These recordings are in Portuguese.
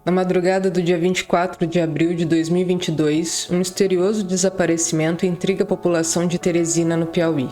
Na madrugada do dia 24 de abril de 2022, um misterioso desaparecimento intriga a população de Teresina, no Piauí.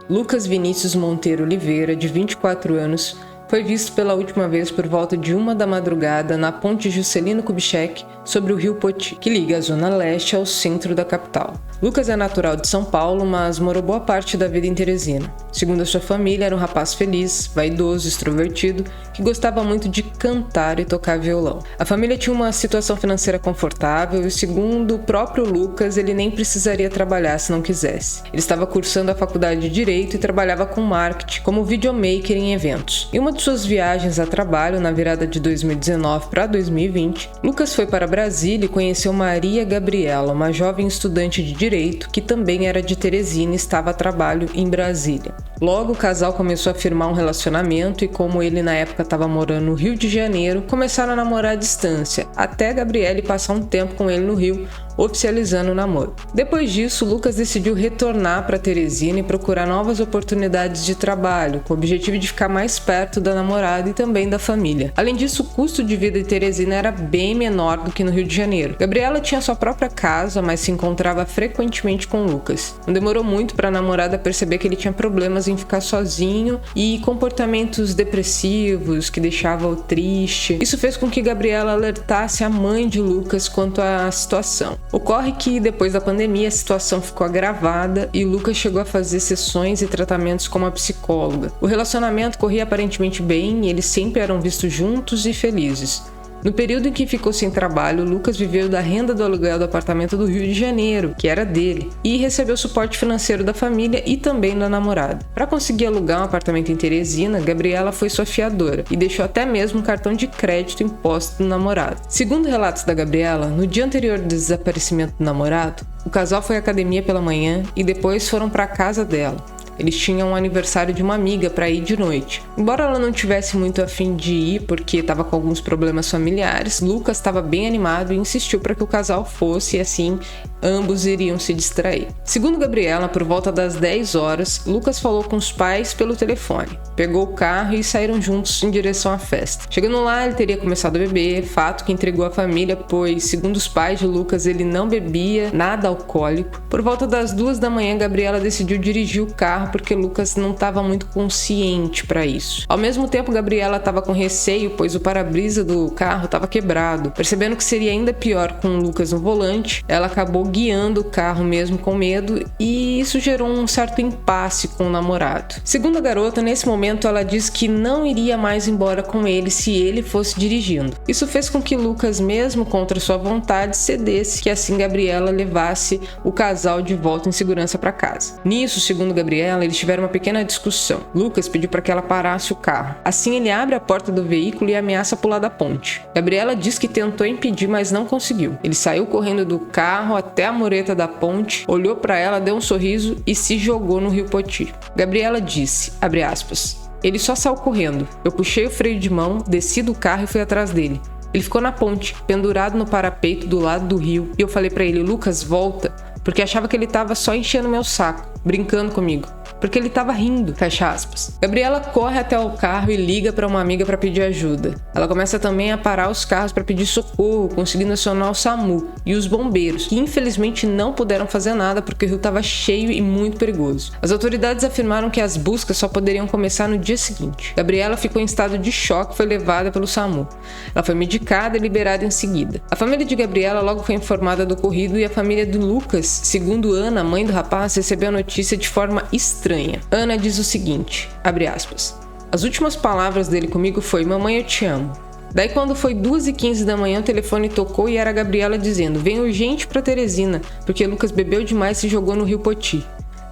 Lucas Vinícius Monteiro Oliveira, de 24 anos, foi visto pela última vez por volta de 1 da madrugada na ponte Juscelino Kubitschek, sobre o rio Poti, que liga a zona leste ao centro da capital. Lucas é natural de São Paulo, mas morou boa parte da vida em Teresina. Segundo a sua família, era um rapaz feliz, vaidoso, extrovertido, que gostava muito de cantar e tocar violão. A família tinha uma situação financeira confortável e, segundo o próprio Lucas, ele nem precisaria trabalhar se não quisesse. Ele estava cursando a faculdade de Direito e trabalhava com marketing, como videomaker em eventos. Em uma de suas viagens a trabalho, na virada de 2019 para 2020, Lucas foi para Brasília e conheceu Maria Gabriela, uma jovem estudante de Direito que também era de Teresina e estava a trabalho em Brasília. Logo, o casal começou a firmar um relacionamento e, como ele na época estava morando no Rio de Janeiro, começaram a namorar à distância, até Gabriele passar um tempo com ele no Rio, oficializando o namoro. Depois disso, Lucas decidiu retornar para Teresina e procurar novas oportunidades de trabalho, com o objetivo de ficar mais perto da namorada e também da família. Além disso, o custo de vida em Teresina era bem menor do que no Rio de Janeiro. Gabriela tinha sua própria casa, mas se encontrava frequentemente com Lucas. Não demorou muito para a namorada perceber que ele tinha problemas em ficar sozinho e comportamentos depressivos que deixavam-o triste. Isso fez com que Gabriela alertasse a mãe de Lucas quanto à situação. Ocorre que, depois da pandemia, a situação ficou agravada e Lucas chegou a fazer sessões e tratamentos com uma psicóloga. O relacionamento corria aparentemente bem e eles sempre eram vistos juntos e felizes. No período em que ficou sem trabalho, Lucas viveu da renda do aluguel do apartamento do Rio de Janeiro, que era dele, e recebeu suporte financeiro da família e também da namorada. Para conseguir alugar um apartamento em Teresina, Gabriela foi sua fiadora e deixou até mesmo um cartão de crédito imposto do namorado. Segundo relatos da Gabriela, no dia anterior do desaparecimento do namorado, o casal foi à academia pela manhã e depois foram para a casa dela. Eles tinham um aniversário de uma amiga para ir de noite. Embora ela não tivesse muito a fim de ir porque estava com alguns problemas familiares, Lucas estava bem animado e insistiu para que o casal fosse e assim ambos iriam se distrair. Segundo Gabriela, por volta das 10 horas, Lucas falou com os pais pelo telefone, pegou o carro e saíram juntos em direção à festa. Chegando lá, ele teria começado a beber, fato que intrigou a família, pois, segundo os pais de Lucas, ele não bebia nada alcoólico. Por volta das 2 da manhã, Gabriela decidiu dirigir o carro porque Lucas não estava muito consciente para isso. Ao mesmo tempo, Gabriela estava com receio, pois o para-brisa do carro estava quebrado. Percebendo que seria ainda pior com o Lucas no volante, ela acabou guiando o carro mesmo com medo e isso gerou um certo impasse com o namorado. Segundo a garota, nesse momento ela disse que não iria mais embora com ele se ele fosse dirigindo. Isso fez com que Lucas, mesmo contra sua vontade, cedesse, que assim Gabriela levasse o casal de volta em segurança para casa. Nisso, segundo Gabriela, eles tiveram uma pequena discussão. Lucas pediu para que ela parasse o carro. Assim, ele abre a porta do veículo e ameaça pular da ponte. Gabriela diz que tentou impedir, mas não conseguiu. Ele saiu correndo do carro até a mureta da ponte, olhou para ela, deu um sorriso e se jogou no rio Poti. Gabriela disse, abre aspas, ele só saiu correndo. Eu puxei o freio de mão, desci do carro e fui atrás dele. Ele ficou na ponte, pendurado no parapeito do lado do rio, e eu falei para ele, Lucas, volta, porque achava que ele estava só enchendo meu saco, brincando comigo. Porque ele estava rindo, fecha aspas. Gabriela corre até o carro e liga para uma amiga para pedir ajuda. Ela começa também a parar os carros para pedir socorro, conseguindo acionar o SAMU e os bombeiros, que infelizmente não puderam fazer nada porque o rio estava cheio e muito perigoso. As autoridades afirmaram que as buscas só poderiam começar no dia seguinte. Gabriela ficou em estado de choque e foi levada pelo SAMU. Ela foi medicada e liberada em seguida. A família de Gabriela logo foi informada do ocorrido e a família do Lucas, segundo Ana, mãe do rapaz, recebeu a notícia de forma estranha. Ana diz o seguinte, abre aspas, as últimas palavras dele comigo foi, mamãe, eu te amo. Daí quando foi 2h15 da manhã, o telefone tocou e era a Gabriela dizendo, vem urgente pra Teresina, porque Lucas bebeu demais e se jogou no rio Poti.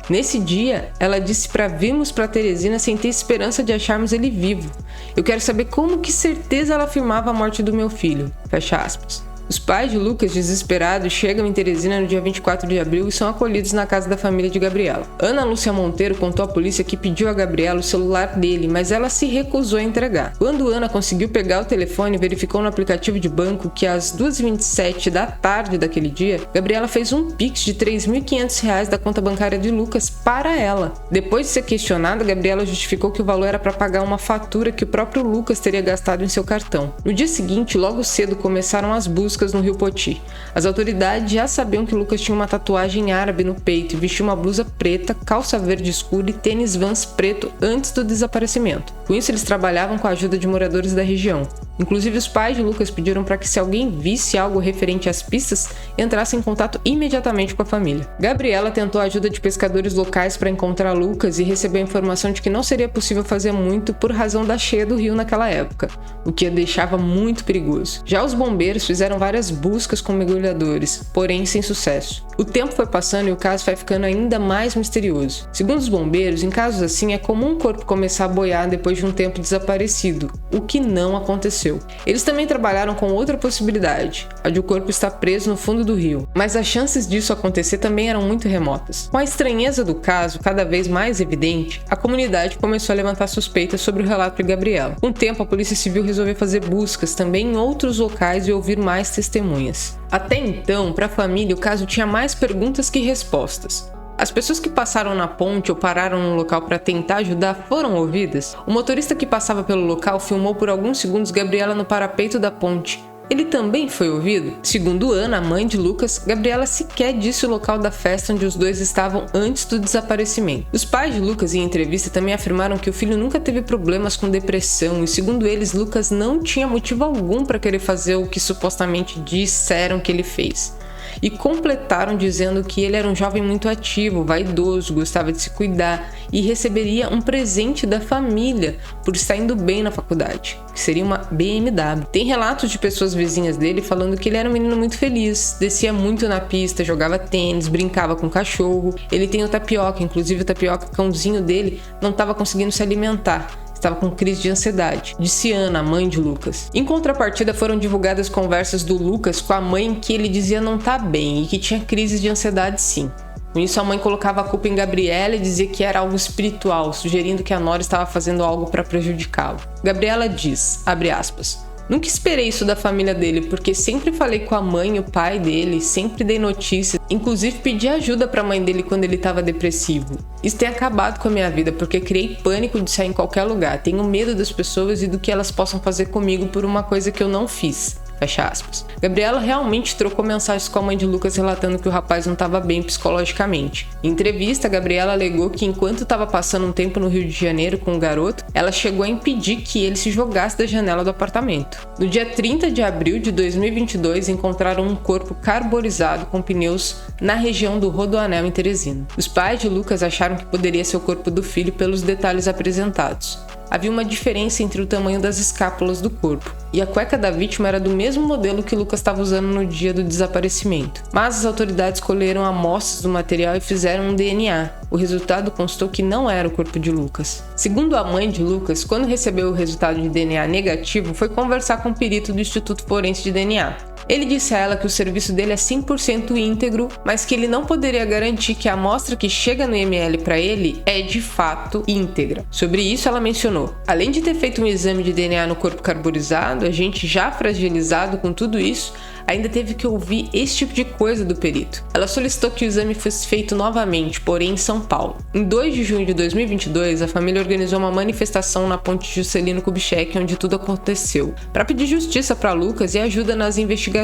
Nesse dia, ela disse para virmos para Teresina sem ter esperança de acharmos ele vivo. Eu quero saber como que certeza ela afirmava a morte do meu filho, fecha aspas. Os pais de Lucas, desesperados, chegam em Teresina no dia 24 de abril e são acolhidos na casa da família de Gabriela. Ana Lúcia Monteiro contou à polícia que pediu a Gabriela o celular dele, mas ela se recusou a entregar. Quando Ana conseguiu pegar o telefone, verificou no aplicativo de banco que às 2h27 da tarde daquele dia, Gabriela fez um Pix de R$ 3.500 da conta bancária de Lucas para ela. Depois de ser questionada, Gabriela justificou que o valor era para pagar uma fatura que o próprio Lucas teria gastado em seu cartão. No dia seguinte, logo cedo, começaram as buscas no Rio Poti. As autoridades já sabiam que Lucas tinha uma tatuagem árabe no peito e vestia uma blusa preta, calça verde escura e tênis Vans preto antes do desaparecimento. Com isso, eles trabalhavam com a ajuda de moradores da região. Inclusive, os pais de Lucas pediram para que, se alguém visse algo referente às pistas, entrasse em contato imediatamente com a família. Gabriela tentou a ajuda de pescadores locais para encontrar Lucas e recebeu a informação de que não seria possível fazer muito por razão da cheia do rio naquela época, o que a deixava muito perigoso. Já os bombeiros fizeram várias buscas com mergulhadores, porém sem sucesso. O tempo foi passando e o caso vai ficando ainda mais misterioso. Segundo os bombeiros, em casos assim é comum o corpo começar a boiar depois de um tempo desaparecido, o que não aconteceu. Eles também trabalharam com outra possibilidade, a de o corpo estar preso no fundo do rio, mas as chances disso acontecer também eram muito remotas. Com a estranheza do caso cada vez mais evidente, a comunidade começou a levantar suspeitas sobre o relato de Gabriela. Com o tempo, a Polícia Civil resolveu fazer buscas também em outros locais e ouvir mais testemunhas. Até então, para a família, o caso tinha mais perguntas que respostas. As pessoas que passaram na ponte ou pararam no local para tentar ajudar foram ouvidas? O motorista que passava pelo local filmou por alguns segundos Gabriela no parapeito da ponte. Ele também foi ouvido? Segundo Ana, a mãe de Lucas, Gabriela sequer disse o local da festa onde os dois estavam antes do desaparecimento. Os pais de Lucas, em entrevista, também afirmaram que o filho nunca teve problemas com depressão e, segundo eles, Lucas não tinha motivo algum para querer fazer o que supostamente disseram que ele fez. E completaram dizendo que ele era um jovem muito ativo, vaidoso, gostava de se cuidar e receberia um presente da família por estar indo bem na faculdade, que seria uma BMW. Tem relatos de pessoas vizinhas dele falando que ele era um menino muito feliz, descia muito na pista, jogava tênis, brincava com cachorro. Ele tem o Tapioca, inclusive o Tapioca, cãozinho dele, não estava conseguindo se alimentar. Estava com crise de ansiedade, disse Ana, a mãe de Lucas. Em contrapartida, foram divulgadas conversas do Lucas com a mãe em que ele dizia não estar bem e que tinha crises de ansiedade sim. Com isso, a mãe colocava a culpa em Gabriela e dizia que era algo espiritual, sugerindo que a nora estava fazendo algo para prejudicá-lo. Gabriela diz, abre aspas, nunca esperei isso da família dele, porque sempre falei com a mãe e o pai dele, sempre dei notícias, inclusive pedi ajuda para a mãe dele quando ele estava depressivo. Isso tem acabado com a minha vida, porque criei pânico de sair em qualquer lugar, tenho medo das pessoas e do que elas possam fazer comigo por uma coisa que eu não fiz. Fecha aspas. Gabriela realmente trocou mensagens com a mãe de Lucas relatando que o rapaz não estava bem psicologicamente. Em entrevista, Gabriela alegou que enquanto estava passando um tempo no Rio de Janeiro com o garoto, ela chegou a impedir que ele se jogasse da janela do apartamento. No dia 30 de abril de 2022, encontraram um corpo carburizado com pneus na região do Rodoanel em Teresina. Os pais de Lucas acharam que poderia ser o corpo do filho pelos detalhes apresentados. Havia uma diferença entre o tamanho das escápulas do corpo, e a cueca da vítima era do mesmo modelo que Lucas estava usando no dia do desaparecimento. Mas as autoridades colheram amostras do material e fizeram um DNA. O resultado constou que não era o corpo de Lucas. Segundo a mãe de Lucas, quando recebeu o resultado de DNA negativo, foi conversar com o perito do Instituto Forense de DNA. Ele disse a ela que o serviço dele é 100% íntegro, mas que ele não poderia garantir que a amostra que chega no IML para ele é de fato íntegra. Sobre isso, ela mencionou: além de ter feito um exame de DNA no corpo carburizado, a gente já fragilizado com tudo isso, ainda teve que ouvir esse tipo de coisa do perito. Ela solicitou que o exame fosse feito novamente, porém em São Paulo. Em 2 de junho de 2022, a família organizou uma manifestação na ponte Juscelino Kubitschek, onde tudo aconteceu, para pedir justiça para Lucas e ajuda nas investigações.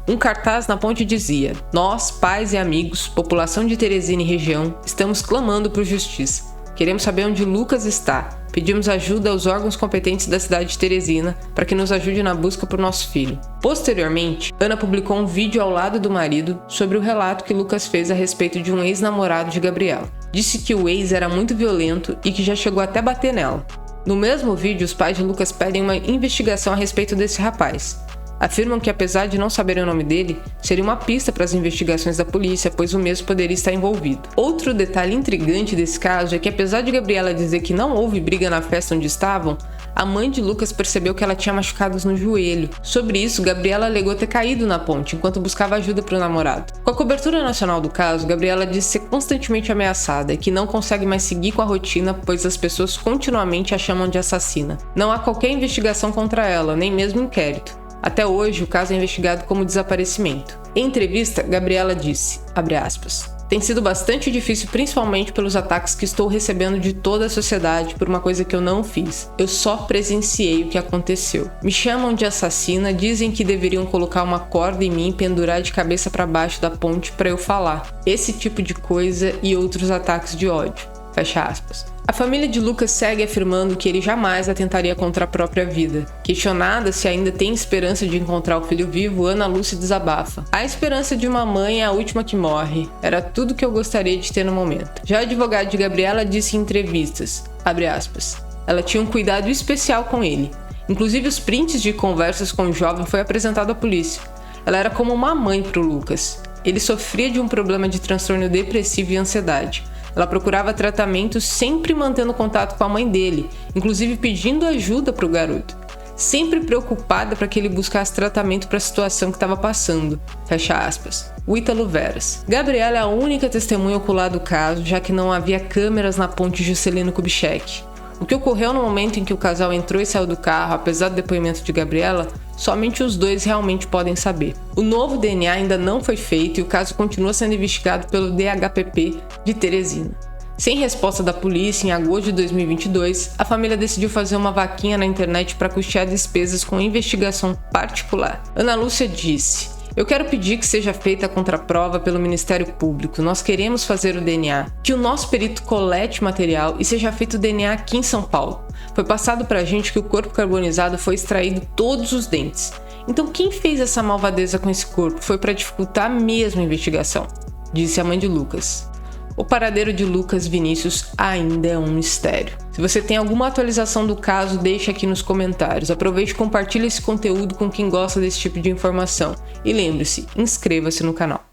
Um cartaz na ponte dizia: nós, pais e amigos, população de Teresina e região, estamos clamando por justiça. Queremos saber onde Lucas está. Pedimos ajuda aos órgãos competentes da cidade de Teresina para que nos ajude na busca por nosso filho. Posteriormente, Ana publicou um vídeo ao lado do marido sobre o relato que Lucas fez a respeito de um ex-namorado de Gabriela. Disse que o ex era muito violento e que já chegou até a bater nela. No mesmo vídeo, os pais de Lucas pedem uma investigação a respeito desse rapaz. Afirmam que, apesar de não saberem o nome dele, seria uma pista para as investigações da polícia, pois o mesmo poderia estar envolvido. Outro detalhe intrigante desse caso é que, apesar de Gabriela dizer que não houve briga na festa onde estavam, A mãe de Lucas percebeu que ela tinha machucados no joelho. Sobre isso, Gabriela alegou ter caído na ponte enquanto buscava ajuda para o namorado. Com a cobertura nacional do caso, Gabriela disse ser constantemente ameaçada e que não consegue mais seguir com a rotina, pois as pessoas continuamente a chamam de assassina. Não há qualquer investigação contra ela, nem mesmo inquérito. Até hoje, o caso é investigado como desaparecimento. Em entrevista, Gabriela disse, abre aspas, tem sido bastante difícil, principalmente pelos ataques que estou recebendo de toda a sociedade por uma coisa que eu não fiz. Eu só presenciei o que aconteceu. Me chamam de assassina, dizem que deveriam colocar uma corda em mim e pendurar de cabeça para baixo da ponte para eu falar. Esse tipo de coisa e outros ataques de ódio. Fecha aspas. A família de Lucas segue afirmando que ele jamais atentaria contra a própria vida. Questionada se ainda tem esperança de encontrar o filho vivo, Ana Lúcia desabafa. A esperança de uma mãe é a última que morre. Era tudo que eu gostaria de ter no momento. Já a advogada de Gabriela disse em entrevistas, abre aspas, ela tinha um cuidado especial com ele. Inclusive os prints de conversas com o jovem foi apresentado à polícia. Ela era como uma mãe para o Lucas. Ele sofria de um problema de transtorno depressivo e ansiedade. Ela procurava tratamento sempre mantendo contato com a mãe dele, inclusive pedindo ajuda para o garoto. Sempre preocupada para que ele buscasse tratamento para a situação que estava passando. Fecha aspas. O Ítalo Veras. Gabriela é a única testemunha ocular do caso, já que não havia câmeras na ponte Juscelino Kubitschek. O que ocorreu no momento em que o casal entrou e saiu do carro, apesar do depoimento de Gabriela, somente os dois realmente podem saber. O novo DNA ainda não foi feito e o caso continua sendo investigado pelo DHPP de Teresina. Sem resposta da polícia, em agosto de 2022, a família decidiu fazer uma vaquinha na internet para custear despesas com investigação particular. Ana Lúcia disse: eu quero pedir que seja feita a contraprova pelo Ministério Público. Nós queremos fazer o DNA. Que o nosso perito colete material e seja feito o DNA aqui em São Paulo. Foi passado pra gente que o corpo carbonizado foi extraído todos os dentes. Então quem fez essa malvadeza com esse corpo foi para dificultar mesmo a investigação, disse a mãe de Lucas. O paradeiro de Lucas Vinícius ainda é um mistério. Se você tem alguma atualização do caso, deixe aqui nos comentários. Aproveite e compartilhe esse conteúdo com quem gosta desse tipo de informação. E lembre-se, inscreva-se no canal.